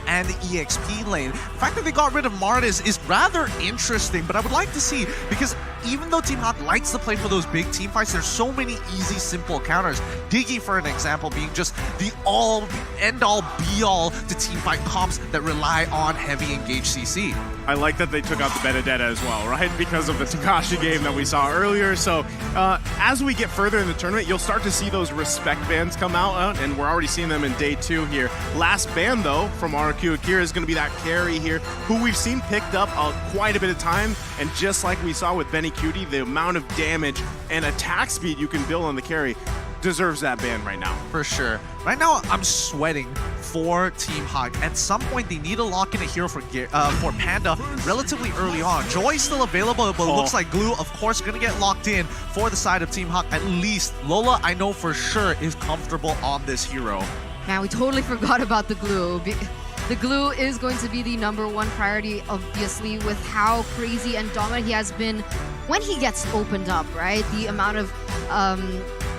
and the EXP lane. The fact that they got rid of Martis is rather interesting, but I would like to see, because even though Team HAQ likes to play for those big team fights, there's so many easy, simple counters. Diggy, for an example, being just the end-all, be-all to team fight comps that rely on heavy engaged CC. I like that they took out the Benedetta as well, right? Because of the Takashi game that we saw earlier. So as we get further in the tournament, you'll start to see those respect bans come out, and we're already seeing them in day 2 here. Last ban, though, from RRQ Akira is going to be that carry here, who we've seen picked up quite a bit of time. And just like we saw with Benny Cutie, the amount of damage and attack speed you can build on the carry deserves that ban right now. For sure. Right now, I'm sweating for Team HAQ. At some point, they need to lock in a hero for Panda relatively early on. Joy's still available, but it looks like Glue, of course, going to get locked in for the side of Team HAQ. At least Lola, I know for sure, is comfortable on this hero. Man, we totally forgot about the Glue. The Glue is going to be the #1 priority, obviously, with how crazy and dominant he has been when he gets opened up, right? The amount of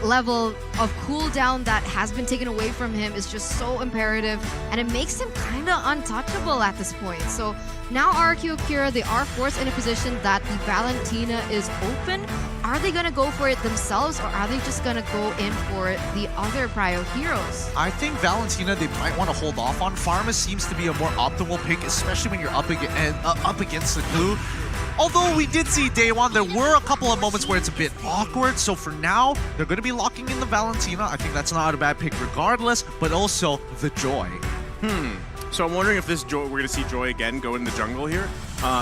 level of cooldown that has been taken away from him is just so imperative, and it makes him kind of untouchable at this point. So now RRQ Akira, they are forced in a position that the Valentina is open. Are they going to go for it themselves, or are they just going to go in for the other prio heroes? I think Valentina, they might want to hold off on. Pharma seems to be a more optimal pick, especially when you're up against the Glue. Although we did see day 1, there were a couple of moments where it's a bit awkward. So for now, they're going to be locking in the Valentina. I think that's not a bad pick regardless, but also the Joy. So I'm wondering if this Joy, we're going to see Joy again go in the jungle here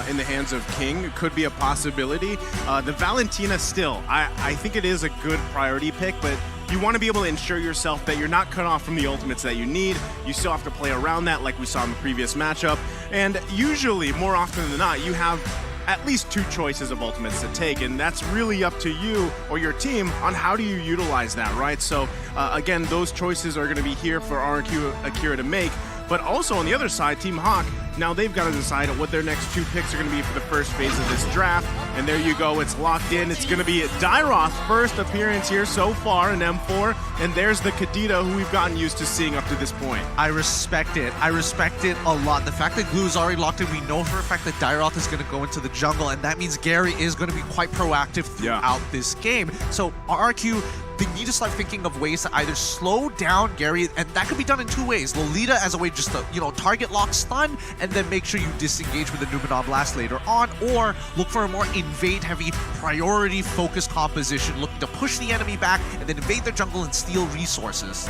in the hands of King. It could be a possibility. The Valentina still, I think it is a good priority pick, but you want to be able to ensure yourself that you're not cut off from the ultimates that you need. You still have to play around that like we saw in the previous matchup. And usually, more often than not, you have at least 2 choices of ultimates to take, and that's really up to you or your team on how do you utilize that, right? So again, those choices are going to be here for RRQ Akira to make. But also on the other side, Team HAQ, now they've got to decide what their next 2 picks are going to be for the first phase of this draft. And there you go, it's locked in. It's going to be Dairoth's first appearance here so far in M4. And there's the Kadita, who we've gotten used to seeing up to this point. I respect it. I respect it a lot. The fact that Glue is already locked in, we know for a fact that Dairoth is going to go into the jungle, and that means Gary is going to be quite proactive throughout this game. So RRQ, they need to start thinking of ways to either slow down Gary, and that could be done in 2 ways. Lolita as a way just to, target lock stun, and then make sure you disengage with the Numenon Blast later on, or look for a more invade-heavy, priority-focused composition, looking to push the enemy back, and then invade their jungle and steal resources.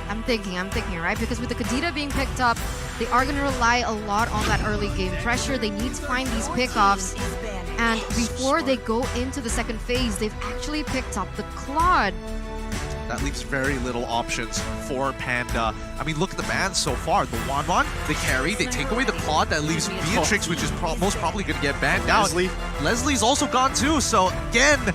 I'm thinking, right? Because with the Kadita being picked up, they are going to rely a lot on that early game pressure. They need to find these pickoffs. And before they go into the second phase, they've actually picked up the Claude. That leaves very little options for Panda. I mean, look at the bans so far. The Wanwan, the carry, they take away the Claude. That leaves Beatrix, which is most probably going to get banned out. Leslie's also gone too. So again,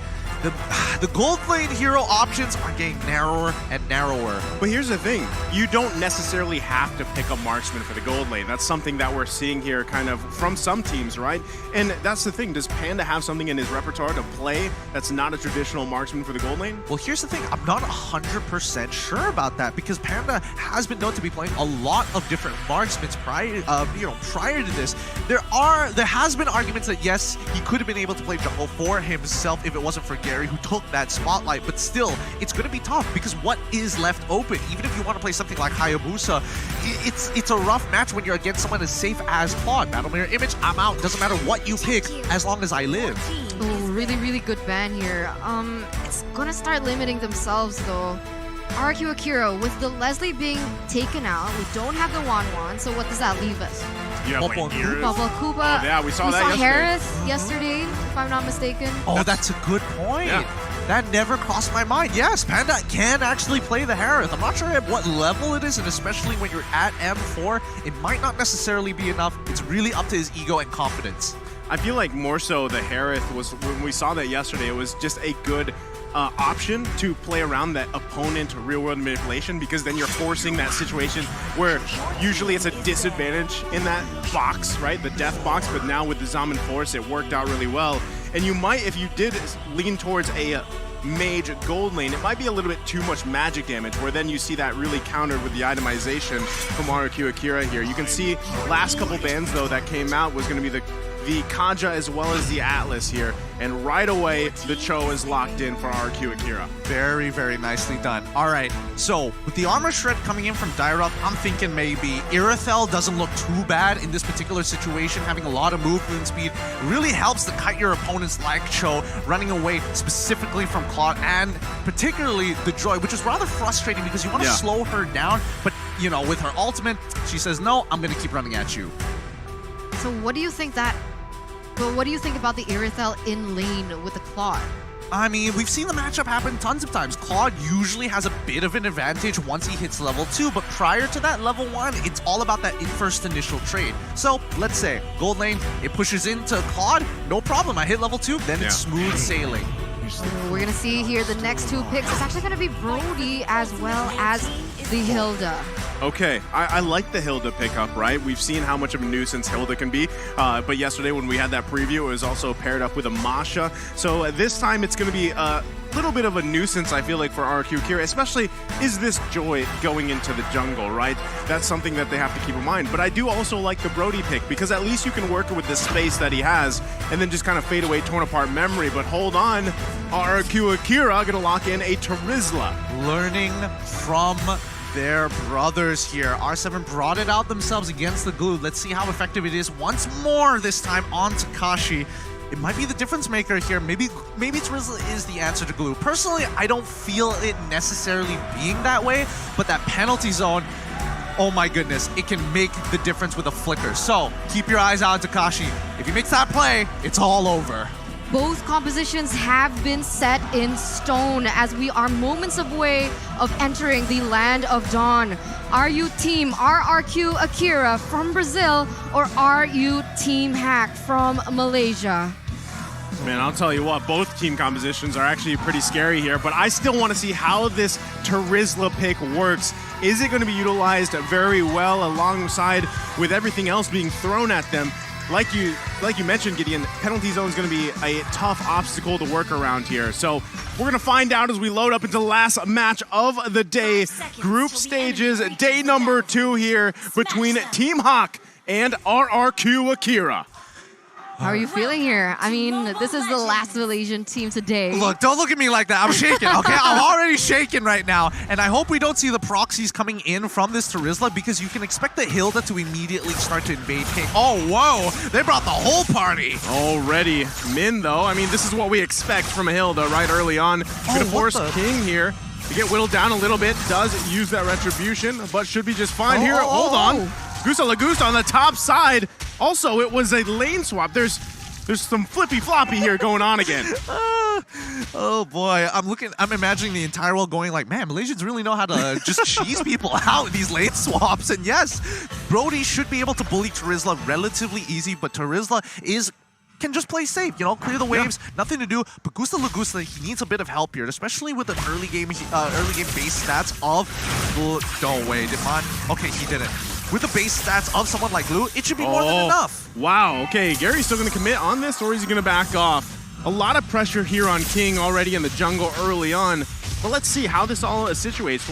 the gold lane hero options are getting narrower and narrower. But here's the thing, you don't necessarily have to pick a marksman for the gold lane. That's something that we're seeing here kind of from some teams, right? And that's the thing, does Panda have something in his repertoire to play that's not a traditional marksman for the gold lane? Well, here's the thing, I'm not 100% sure about that, because Panda has been known to be playing a lot of different marksmen prior to this. There has been arguments that yes, he could have been able to play jungle for himself if it wasn't for Gary, who took that spotlight, but still, it's going to be tough, because what is left open? Even if you want to play something like Hayabusa, it's a rough match when you're against someone as safe as Claude. Battle Mirror Image, I'm out. Doesn't matter what you pick, as long as I live. Oh, really good ban here. It's going to start limiting themselves, though. RRQ Akira, with the Leslie being taken out, we don't have the Wanwan, so what does that leave us? Popo Kuba. Yeah, we saw that yesterday. Harris yesterday, if I'm not mistaken. Oh, that's a good point. Yeah. That never crossed my mind. Yes, Panda can actually play the Harith. I'm not sure at what level it is, and especially when you're at M4, it might not necessarily be enough. It's really up to his ego and confidence. I feel like more so the Harith was, when we saw that yesterday, it was just a good option to play around that opponent real-world manipulation, because then you're forcing that situation where usually it's a disadvantage in that box, right? The death box, but now with the Zaman Force, it worked out really well. And you might, if you did lean towards a mage gold lane, it might be a little bit too much magic damage, where then you see that really countered with the itemization from RRQ Akira here. You can see last couple bans though that came out was going to be the Kaja as well as the Atlas here, and right away the Cho is locked in for RRQ Akira. Very, very nicely done. All right, so with the armor shred coming in from Dairoth, I'm thinking maybe Irithel doesn't look too bad in this particular situation. Having a lot of movement speed really helps to cut your opponents like Cho, running away specifically from Claude, and particularly the Joy, which is rather frustrating because you want to slow her down, but you know, with her ultimate, she says, no, I'm going to keep running at you. So what do you think about the Irithel in lane with the Claude? I mean, we've seen the matchup happen tons of times. Claude usually has a bit of an advantage once he hits level 2, but prior to that level 1, it's all about that first initial trade. So, let's say, gold lane, it pushes into Claude, no problem, I hit level 2, then it's smooth sailing. We're gonna see here the next two picks. It's actually gonna be Brody as well as the Hilda. Okay, I like the Hilda pickup, right? We've seen how much of a nuisance Hilda can be, but yesterday when we had that preview, it was also paired up with a Masha. So this time it's going to be a little bit of a nuisance, I feel like, for RRQ Akira, especially is this Joy going into the jungle, right? That's something that they have to keep in mind. But I do also like the Brody pick, because at least you can work with the space that he has and then just kind of fade away torn apart memory. But hold on, RRQ Akira gonna lock in a Terizla. Learning from their brothers here. R7 brought it out themselves against the glue. Let's see how effective it is once more, this time on Takashi. It might be the difference maker here. Maybe Terizla is the answer to glue. Personally, I don't feel it necessarily being that way, but that penalty zone, oh my goodness, it can make the difference with a flicker. So keep your eyes out on Takashi. If he makes that play, it's all over. Both compositions have been set in stone as we are moments away of entering the land of dawn. Are you team RRQ Akira from Brazil, or are you team HAQ from Malaysia? Man, I'll tell you what, both team compositions are actually pretty scary here, but I still want to see how this Terizla pick works. Is it going to be utilized very well alongside with everything else being thrown at them? Like you mentioned, Gideon, penalty zone is going to be a tough obstacle to work around here. So we're going to find out as we load up into the last match of the day. Group stages, day number 2 here between Team HAQ and RRQ Akira. How are you feeling here? I mean, this is the last Malaysian team today. Look, don't look at me like that. I'm shaking, okay? I'm already shaking right now. And I hope we don't see the proxies coming in from this Terizla, because you can expect the Hilda to immediately start to invade King. Oh, whoa! They brought the whole party. Already. Min, though, I mean, this is what we expect from a Hilda right early on. Gonna force King here to get whittled down a little bit. Does use that retribution, but should be just fine here. Hold on. Gusta Lagusta on the top side. Also, it was a lane swap. There's some flippy floppy here going on again. Oh boy, I'm imagining the entire world going like, man, Malaysians really know how to just cheese people out in these lane swaps. And yes, Brody should be able to bully Terizla relatively easy, but Terizla can just play safe, you know, clear the waves, nothing to do. But Gusta Lagusta, he needs a bit of help here, especially with the early game base stats of no way, Dimon. Okay, he did it. With the base stats of someone like Blue, it should be more than enough. Wow, okay, Gary's still gonna commit on this, or is he gonna back off? A lot of pressure here on King already in the jungle early on. But let's see how this all situates.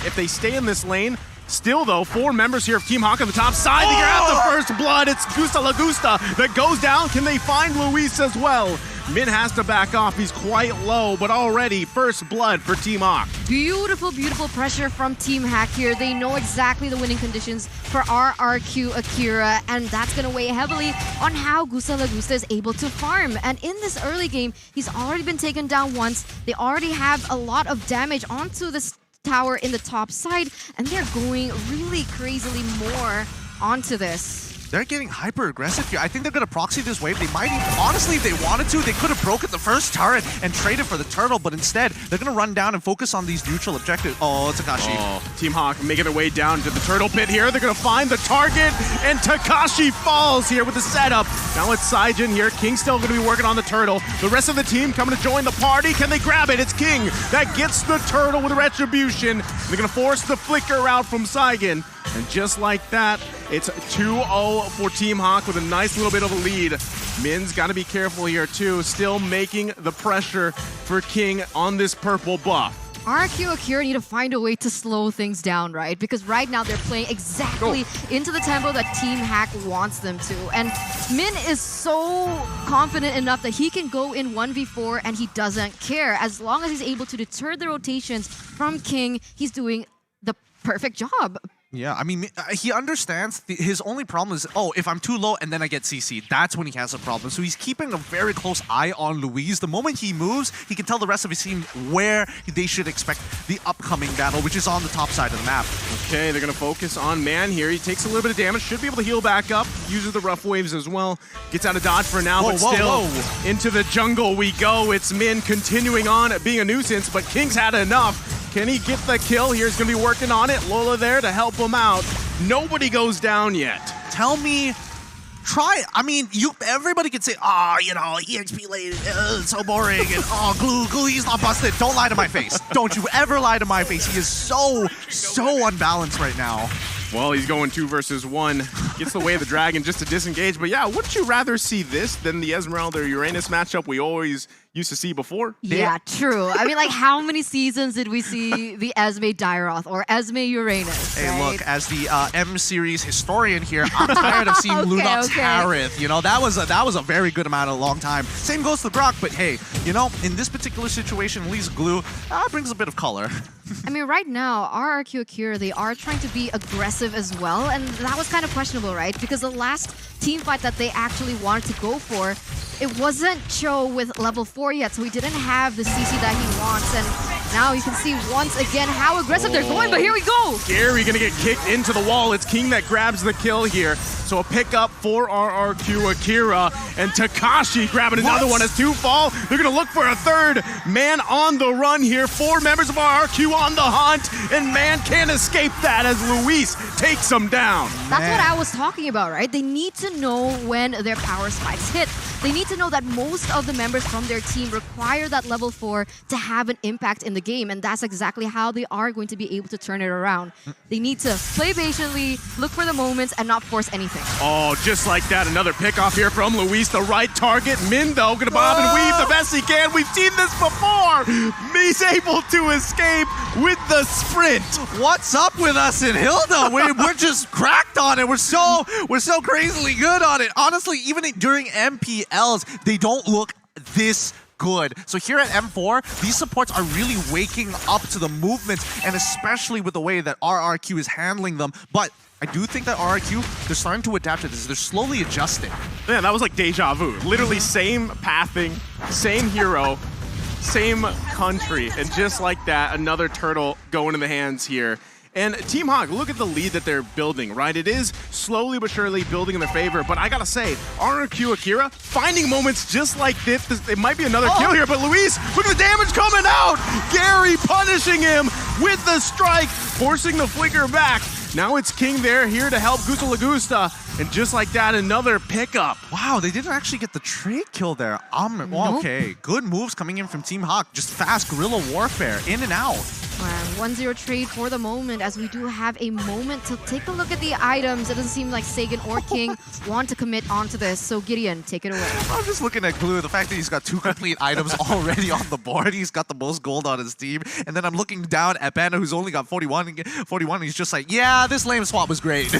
If they stay in this lane. Still, though, 4 members here of Team HAQ on the top side. They grab the first blood. It's Gusta Lagusta that goes down. Can they find Luis as well? Min has to back off. He's quite low, but already first blood for Team HAQ. Beautiful, beautiful pressure from Team HAQ here. They know exactly the winning conditions for RRQ Akira, and that's going to weigh heavily on how Gusta Lagusta is able to farm. And in this early game, he's already been taken down once. They already have a lot of damage onto this tower in the top side, and they're going really crazily more onto this. They're getting hyper aggressive here. I think they're going to proxy this wave. They might even, honestly, if they wanted to, they could have broken the first turret and traded for the turtle, but instead, they're going to run down and focus on these neutral objectives. Oh, Takashi. Oh, Team HAQ making their way down to the turtle pit here. They're going to find the target, and Takashi falls here with the setup. Now it's Saijin here. King's still going to be working on the turtle. The rest of the team coming to join the party. Can they grab it? It's King that gets the turtle with retribution. They're going to force the flicker out from Saigon. And just like that, It's 2-0 for Team HAQ with a nice little bit of a lead. Min's got to be careful here too, still making the pressure for King on this purple buff. RRQ Akira need to find a way to slow things down, right? Because right now they're playing exactly into the tempo that Team HAQ wants them to. And Min is so confident enough that he can go in 1v4 and he doesn't care. As long as he's able to deter the rotations from King, he's doing the perfect job. Yeah, I mean, he understands his only problem is, oh, if I'm too low and then I get CC'd, that's when he has a problem. So he's keeping a very close eye on Luis. The moment he moves, he can tell the rest of his team where they should expect the upcoming battle, which is on the top side of the map. Okay, they're going to focus on Man here. He takes a little bit of damage, should be able to heal back up, uses the rough waves as well. Gets out of dodge for now, but still into the jungle we go. It's Min continuing on being a nuisance, but King's had enough. Can he get the kill? Here's going to be working on it. Lola there to help him out. Nobody goes down yet. Tell me, I mean, everybody can say, you know, EXP lane, it's so boring, and Glue, he's not busted. Don't lie to my face. Don't you ever lie to my face. He is so unbalanced right now. Well, he's going 2 versus 1. Gets the way of the dragon just to disengage. But yeah, wouldn't you rather see this than the Esmeralda or Uranus matchup we always used to see before? Yeah, true. I mean, like, how many seasons did we see the Esme Dairoth or Esme Uranus? Hey, right? look, as the M series historian here, I'm tired of seeing Lunox Harith. You know, that was a very good amount of a long time. Same goes to Brock, but hey, you know, in this particular situation, at least Glue brings a bit of color. I mean, right now, RRQ Akira, they are trying to be aggressive as well, and that was kind of questionable, right? Because the last team fight that they actually wanted to go for, it wasn't Cho with level 4 yet, so he didn't have the CC that he wants, and now you can see once again how aggressive they're going, but here we go! Gary gonna get kicked into the wall. It's King that grabs the kill here. So a pickup for RRQ Akira, and Takashi grabbing another one as 2 fall. They're gonna look for a third. Man on the run here. 4 members of RRQ on the hunt, and Man can't escape that as Luis takes him down. That's what I was talking about, right? They need to know when their power spikes hit. They need to know that most of the members from their team require that level 4 to have an impact in the game, and that's exactly how they are going to be able to turn it around. They need to play patiently, look for the moments, and not force anything. Oh, just like that, another pickoff here from Luis, the right target. Min, though, gonna bob and weave the best he can. We've seen this before. He's able to escape with the sprint. What's up with us in Hilda? We're just cracked on it. We're so crazily good on it. Honestly, even during MPLs, they don't look this good. So here at M4, these supports are really waking up to the movements, and especially with the way that RRQ is handling them. But I do think that RRQ, they're starting to adapt to this. They're slowly adjusting. Yeah, that was like deja vu. Literally same pathing, same hero, same country, and just like that, another turtle going in the hands here. And Team HAQ, look at the lead that they're building, right? It is slowly but surely building in their favor, but I gotta say, RRQ Akira finding moments just like this. It might be another kill here, but Luis, look at the damage coming out! Gary punishing him with the strike, forcing the flicker back. Now it's King there, here to help Gusta Lagusta, and just like that, another pickup. Wow, they didn't actually get the trade kill there. Okay, good moves coming in from Team HAQ. Just fast guerrilla warfare, in and out. 1-0 trade for the moment, as we do have a moment to take a look at the items. It doesn't seem like Sagan or King want to commit onto this, so Gideon, take it away. I'm just looking at Glue, the fact that he's got 2 complete items already on the board. He's got the most gold on his team. And then I'm looking down at Panda, who's only got 41, and he's just like, yeah, this lame swap was great.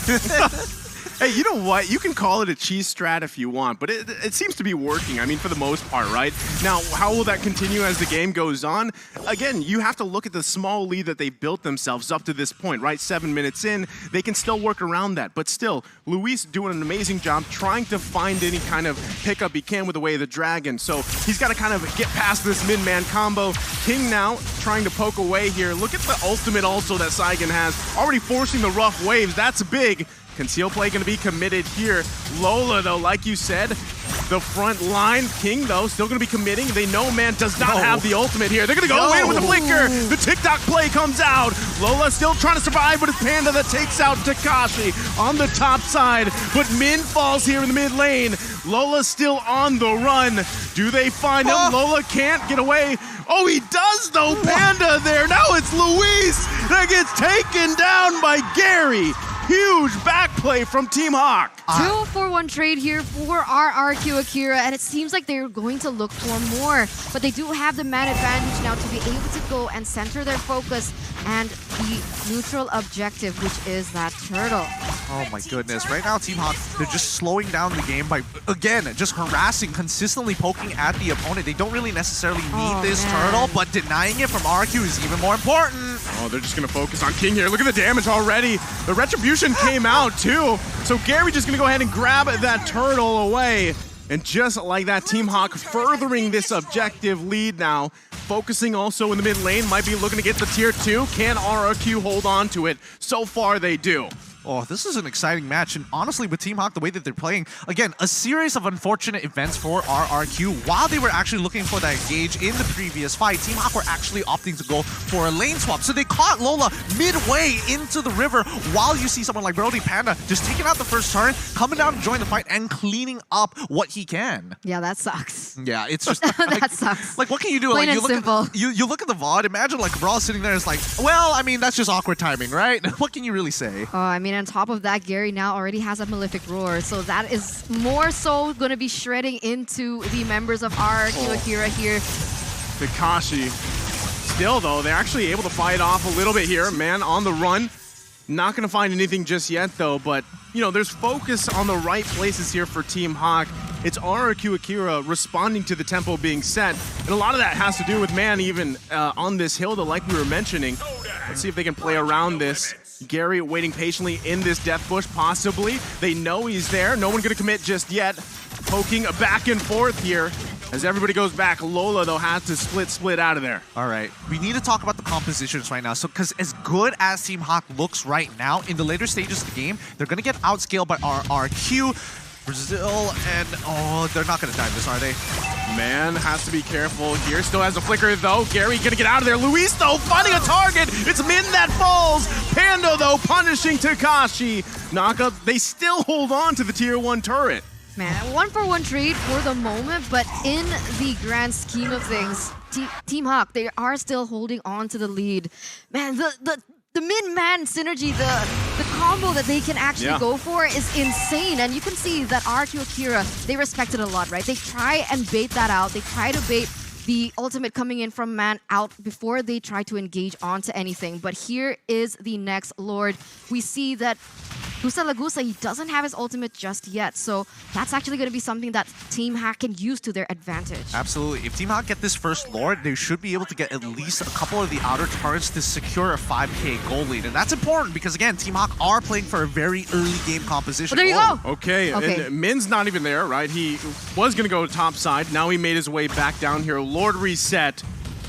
Hey, you know what? You can call it a cheese strat if you want, but it seems to be working, I mean, for the most part, right? Now, how will that continue as the game goes on? Again, you have to look at the small lead that they've built themselves up to this point, right? 7 minutes in, they can still work around that. But still, Luis doing an amazing job trying to find any kind of pickup he can with the way of the dragon. So he's got to kind of get past this mid-man combo. King now trying to poke away here. Look at the ultimate also that Saigon has. Already forcing the rough waves. That's big. Conceal play going to be committed here. Lola, though, like you said, the front line. King, though, still going to be committing. They know Man does not have the ultimate here. They're going to go in with the flicker. The TikTok play comes out. Lola still trying to survive, but it's Panda that takes out Takashi on the top side. But Min falls here in the mid lane. Lola still on the run. Do they find him? Lola can't get away. Oh, he does, though. Panda there. Now it's Luis that gets taken down by Gary. Huge back play from Team HAQ. 2-for-1 trade here for RRQ Akira, and it seems like they're going to look for more. But they do have the man advantage now to be able to go and center their focus and the neutral objective, which is that turtle. Oh my goodness. Right now, Team HAQ, they're just slowing down the game by, again, just harassing, consistently poking at the opponent. They don't really necessarily need this turtle, but denying it from RRQ is even more important. Oh, they're just going to focus on King here. Look at the damage already. The Retribution came out too. So Gary just going to go ahead and grab that turtle away. And just like that, Team HAQ furthering this objective lead now. Focusing also in the mid lane, might be looking to get the tier 2. Can RRQ hold on to it? So far they do. Oh, this is an exciting match, and honestly, with Team HAQ, the way that they're playing, again, a series of unfortunate events for RRQ. While they were actually looking for that engage in the previous fight, Team HAQ were actually opting to go for a lane swap. So they caught Lola midway into the river, while you see someone like Brody Panda just taking out the first turn, coming down to join the fight, and cleaning up what he can. Yeah, that sucks. Yeah, it's just... That sucks. Like, what can you do? Plain like, and simple. You look at the VOD, imagine, like, Brawl sitting there is like, well, I mean, that's just awkward timing, right? What can you really say? Oh, I mean, on top of that, Gary now already has a Malefic Roar, so that is more so going to be shredding into the members of RRQ Akira here. Takashi. Still, though, they're actually able to fight off a little bit here. Man on the run. Not going to find anything just yet, though, but, you know, there's focus on the right places here for Team HAQ. It's RRQ Akira responding to the tempo being set, and a lot of that has to do with, man, even on this hill, though, like we were mentioning. Let's see if they can play around this. Gary waiting patiently in this death bush, possibly. They know he's there. No one going to commit just yet. Poking back and forth here. As everybody goes back, Lola, though, has to split out of there. All right, we need to talk about the compositions right now. So, because as good as Team HAQ looks right now, in the later stages of the game, they're going to get outscaled by RRQ. Brazil, and oh, they're not going to dive this, are they? Man has to be careful here. Still has a flicker, though. Gary going to get out of there. Luis, though, finding a target. It's Min that falls. Panda, though, punishing Takashi. Naka, they still hold on to the tier 1 turret. Man, 1-for-1 trade for the moment, but in the grand scheme of things, Team HAQ, they are still holding on to the lead. Man, the mid-man synergy, the combo that they can actually go for is insane. And you can see that RRQ Akira, they respect it a lot, right? They try and bait that out. They try to bait the ultimate coming in from man out before they try to engage onto anything. But here is the next Lord. We see that Gusa Lagusa, he doesn't have his ultimate just yet. So that's actually going to be something that Team HAQ can use to their advantage. Absolutely. If Team HAQ get this first Lord, they should be able to get at least a couple of the outer turrets to secure a 5k goal lead. And that's important because, again, Team HAQ are playing for a very early game composition. Oh, there you go. Okay, and Min's not even there, right? He was going to go top side. Now he made his way back down here. Lord reset.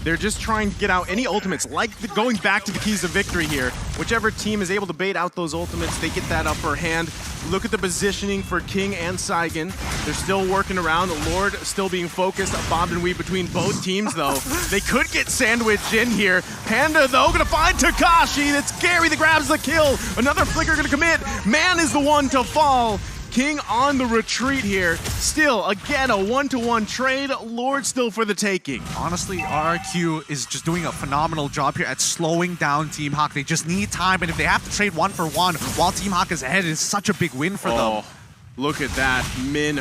They're just trying to get out any ultimates, like going back to the keys of victory here. Whichever team is able to bait out those ultimates, they get that upper hand. Look at the positioning for King and Saigon. They're still working around. Lord still being focused. Bob and weave between both teams, though. They could get sandwiched in here. Panda, though, gonna find Takashi. That's Gary that grabs the kill. Another flicker gonna commit. Man is the one to fall. King on the retreat here. Still, again, a 1-to-1 trade. Lord still for the taking. Honestly, RRQ is just doing a phenomenal job here at slowing down Team HAQ. They just need time, and if they have to trade 1-for-1 while Team HAQ is ahead, it's such a big win for them. Look at that. Min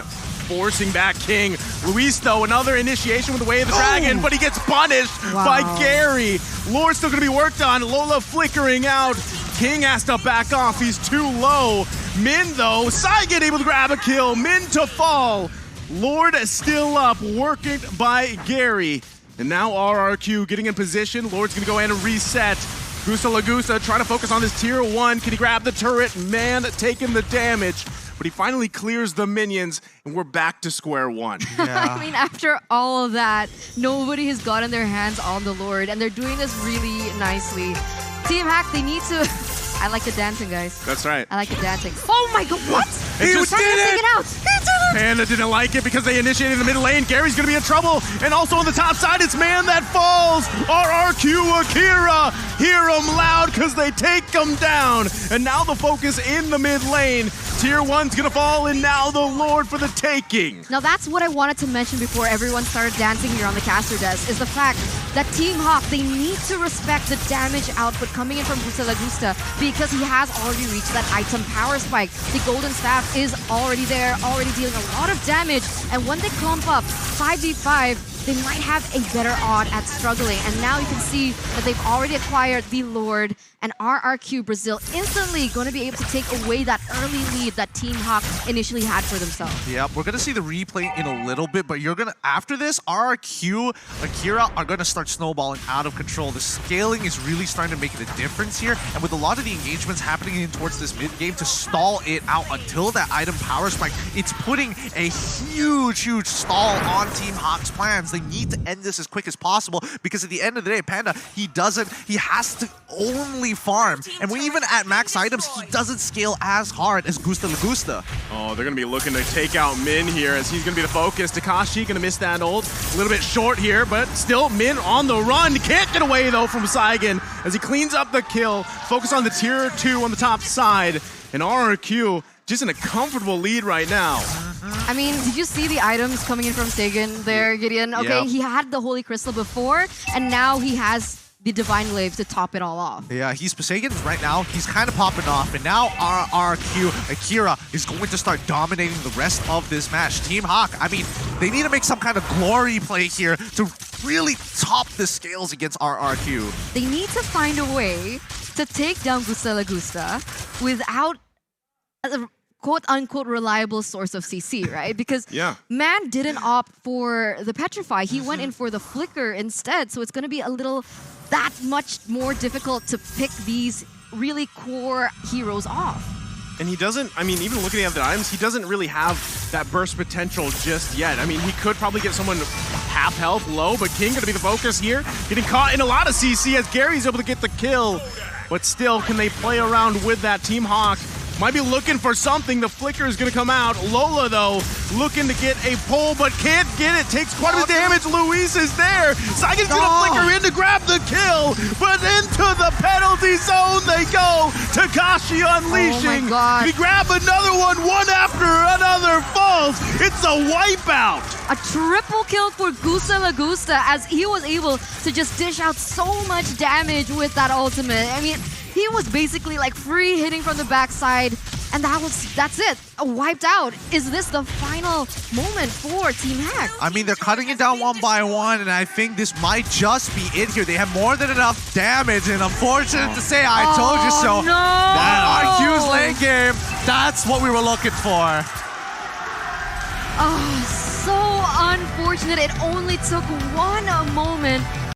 forcing back King. Luis, though, another initiation with the Way of the Dragon, but he gets punished by Gary. Lord's still going to be worked on. Lola flickering out. King has to back off. He's too low. Min, though, Saigon able to grab a kill. Min to fall. Lord still up, working by Gary. And now RRQ getting in position. Lord's going to go in and reset. Gusa Lagusa trying to focus on this tier 1. Can he grab the turret? Man taking the damage. But he finally clears the minions, and we're back to square one. I mean, after all of that, nobody has gotten their hands on the Lord, and they're doing this really nicely. Team HAQ, they need to... I like the dancing, guys. That's right. I like the dancing. Oh my god, what? He just did it! He did it! Panda didn't like it because they initiated the mid lane. Gary's gonna be in trouble. And also on the top side, it's Man that falls. RRQ Akira. Hear them loud because they take them down. And now the focus in the mid lane. Tier 1's gonna fall, and now the Lord for the taking. Now that's what I wanted to mention before everyone started dancing here on the caster desk, is the fact that Team HAQ, they need to respect the damage output coming in from Gusta Lagusta because he has already reached that item power spike. The Golden Staff is already there, already dealing a lot of damage, and when they clump up 5v5, they might have a better odd at struggling. And now you can see that they've already acquired the Lord, and RRQ Brazil instantly going to be able to take away that early lead that Team HAQ initially had for themselves. Yeah, we're going to see the replay in a little bit, but you're going to, after this, RRQ Akira are going to start snowballing out of control. The scaling is really starting to make a difference here, and with a lot of the engagements happening in towards this mid-game to stall it out until that item power spike, it's putting a huge stall on Team HAQ's plans. They need to end this as quick as possible because at the end of the day, Panda, he has to only farm. And even at max items, he doesn't scale as hard as Gusta Lagusta. Oh, they're going to be looking to take out Min here as he's going to be the focus. Takashi going to miss that ult. A little bit short here, but still Min on the run. Can't get away though from Saigon as he cleans up the kill. Focus on the tier 2 on the top side. And RRQ just in a comfortable lead right now. I mean, did you see the items coming in from Sagan there, Gideon? Okay, yeah. He had the Holy Crystal before, and now he has the Divine Glaive to top it all off. Yeah, he's Sagan right now. He's kind of popping off, and now RRQ Akira is going to start dominating the rest of this match. Team HAQ, I mean, they need to make some kind of glory play here to really top the scales against RRQ. They need to find a way to take down Gusta Lagusta without a quote-unquote reliable source of CC, right? Because Man didn't opt for the Petrify. He went in for the Flicker instead, so it's going to be a little that much more difficult to pick these really core heroes off. And he doesn't, I mean, even looking at the items, he doesn't really have that burst potential just yet. I mean, he could probably get someone half health low, but King gonna be the focus here. Getting caught in a lot of CC as Gary's able to get the kill. But still, can they play around with that? Team HAQ might be looking for something. The flicker is going to come out. Lola, though, looking to get a pull, but can't get it. Takes quite a bit of damage. Luis is there. Saigon's going to flicker in to grab the kill, but into the penalty zone they go. Takashi unleashing. Oh my God. We grab another one after another falls. It's a wipeout. A triple kill for Gusta Lagusta as he was able to just dish out so much damage with that ultimate. I mean, he was basically like free hitting from the backside, and that's it. Wiped out. Is this the final moment for Team HAQ? I mean, they're cutting it down one by one, and I think this might just be it here. They have more than enough damage, and unfortunate to say, I told you so. No. That RQ's lane game, that's what we were looking for. Oh, so unfortunate. It only took one moment